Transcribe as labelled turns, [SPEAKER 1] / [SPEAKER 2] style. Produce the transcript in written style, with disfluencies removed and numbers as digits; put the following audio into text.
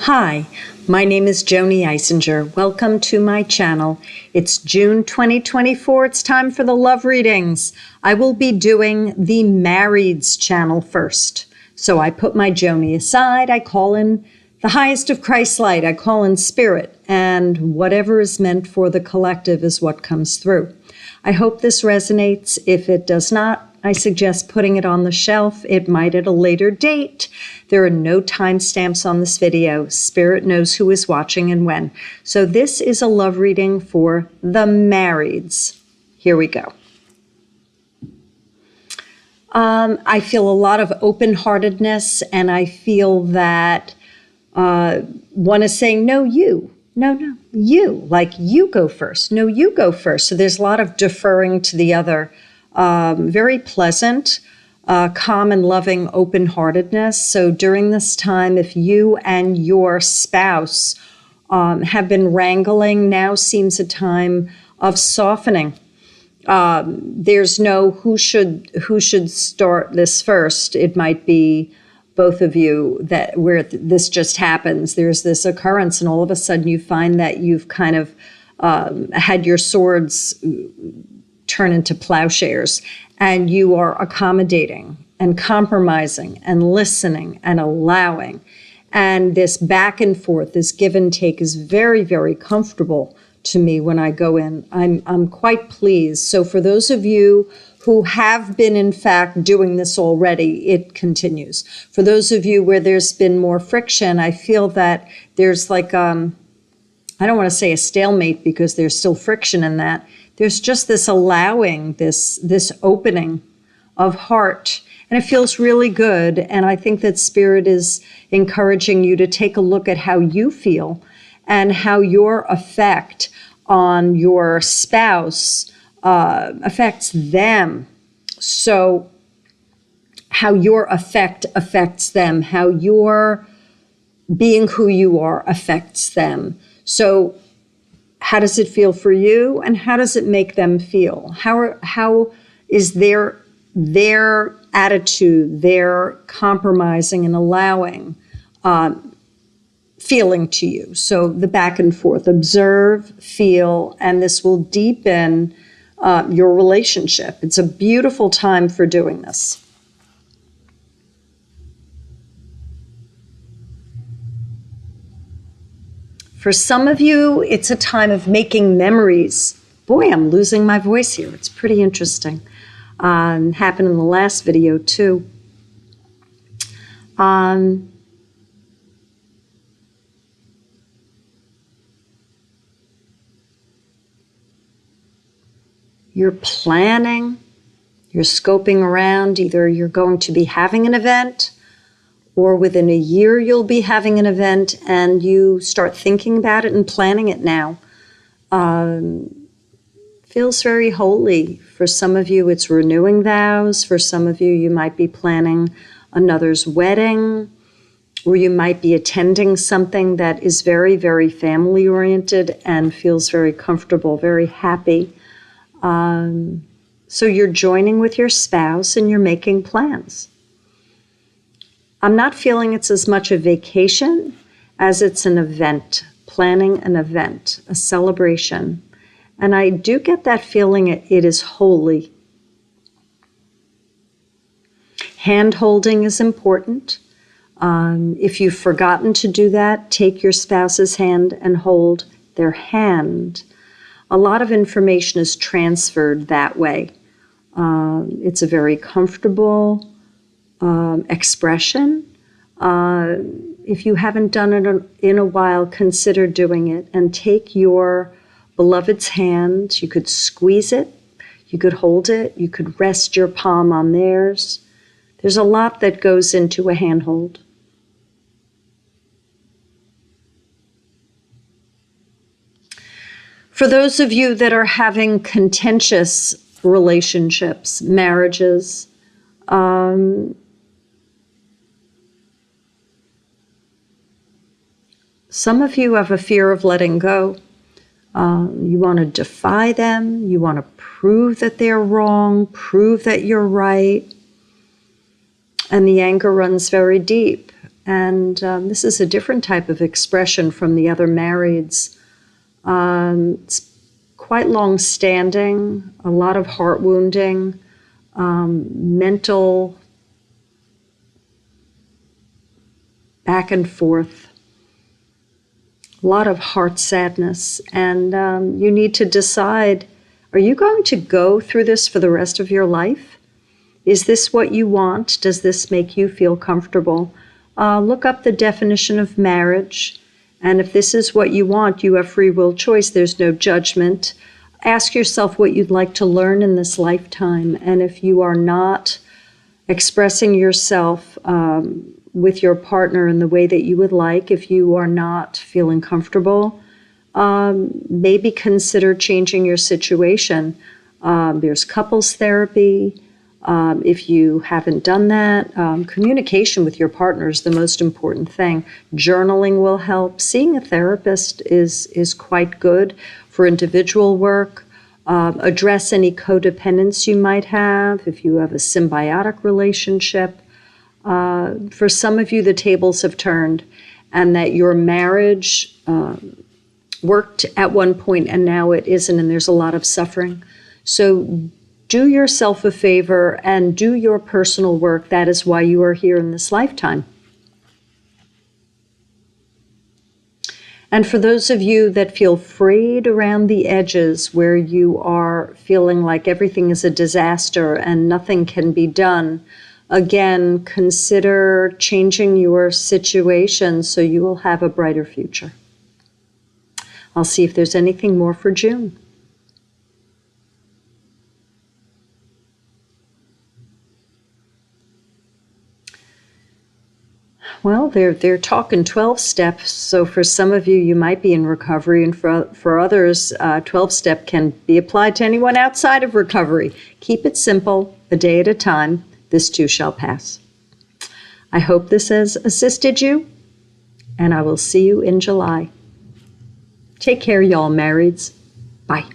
[SPEAKER 1] Hi, my name is Joanie Eisinger. Welcome to my channel. It's June 2024. It's time for the love readings. I will be doing the Marrieds channel first. So I put my Joanie aside. I call in the highest of Christ's light. I call in spirit, and whatever is meant for the collective is what comes through. I hope this resonates. If it does not, I suggest putting it on the shelf. It might at a later date. There are no timestamps on this video. Spirit knows who is watching and when. So this is a love reading for the Marrieds. Here we go. I feel a lot of open-heartedness, and I feel that one is saying, no, you. No, you. Like, you go first. No, you go first. So there's a lot of deferring to the other. Very pleasant, calm and loving open-heartedness. So during this time, if you and your spouse have been wrangling, now seems a time of softening. There's no who should start this first. It might be both of you that where this just happens. There's this occurrence, and all of a sudden you find that you've kind of had your swords turn into plowshares, and you are accommodating and compromising and listening and allowing. And this back and forth, this give and take is very, very comfortable to me when I go in. I'm quite pleased. So for those of you who have been, in fact, doing this already, it continues. For those of you where there's been more friction, I feel that there's like, I don't want to say a stalemate because there's still friction in that. There's just this allowing, this opening of heart, and it feels really good. And I think that Spirit is encouraging you to take a look at how you feel and how your effect on your spouse affects them. So how your effect affects them, how your being who you are affects them. So how does it feel for you, and how does it make them feel? How is their attitude, their compromising and allowing feeling to you? So the back and forth, observe, feel, and this will deepen your relationship. It's a beautiful time for doing this. For some of you, it's a time of making memories. Boy, I'm losing my voice here. It's pretty interesting. Happened in the last video, too. You're planning, you're scoping around. Either you're going to be having an event, or within a year you'll be having an event, and you start thinking about it and planning it now. Feels very holy. For some of you, it's renewing vows. For some of you, you might be planning another's wedding, or you might be attending something that is very, very family-oriented and feels very comfortable, very happy. So you're joining with your spouse and you're making plans. I'm not feeling it's as much a vacation as it's an event, planning an event, a celebration. And I do get that feeling it is holy. Hand-holding is important. If you've forgotten to do that, take your spouse's hand and hold their hand. A lot of information is transferred that way. It's a very comfortable expression. If you haven't done it in a while, consider doing it and take your beloved's hand. You could squeeze it, you could hold it, you could rest your palm on theirs. There's a lot that goes into a handhold. For those of you that are having contentious relationships, marriages, some of you have a fear of letting go. You want to defy them. You want to prove that they're wrong, prove that you're right. And the anger runs very deep. And this is a different type of expression from the other marrieds. It's quite long-standing, a lot of heart wounding, mental back and forth, a lot of heart sadness. And you need to decide, are you going to go through this for the rest of your life? Is this what you want? Does this make you feel comfortable? Look up the definition of marriage. And if this is what you want, you have free will choice. There's no judgment. Ask yourself what you'd like to learn in this lifetime. And if you are not expressing yourself with your partner in the way that you would like, if you are not feeling comfortable, maybe consider changing your situation. There's couples therapy. If you haven't done that, communication with your partner is the most important thing. Journaling will help. Seeing a therapist is quite good for individual work. Address any codependence you might have if you have a symbiotic relationship. For some of you, the tables have turned, and that your marriage worked at one point and now it isn't, and there's a lot of suffering. So do yourself a favor and do your personal work. That is why you are here in this lifetime. And for those of you that feel frayed around the edges, where you are feeling like everything is a disaster and nothing can be done, again, consider changing your situation so you will have a brighter future. I'll see if there's anything more for June. Well, they're talking 12 steps, so for some of you, you might be in recovery, and for others, 12-step can be applied to anyone outside of recovery. Keep it simple, a day at a time. This too shall pass. I hope this has assisted you, and I will see you in July. Take care, y'all marrieds. Bye.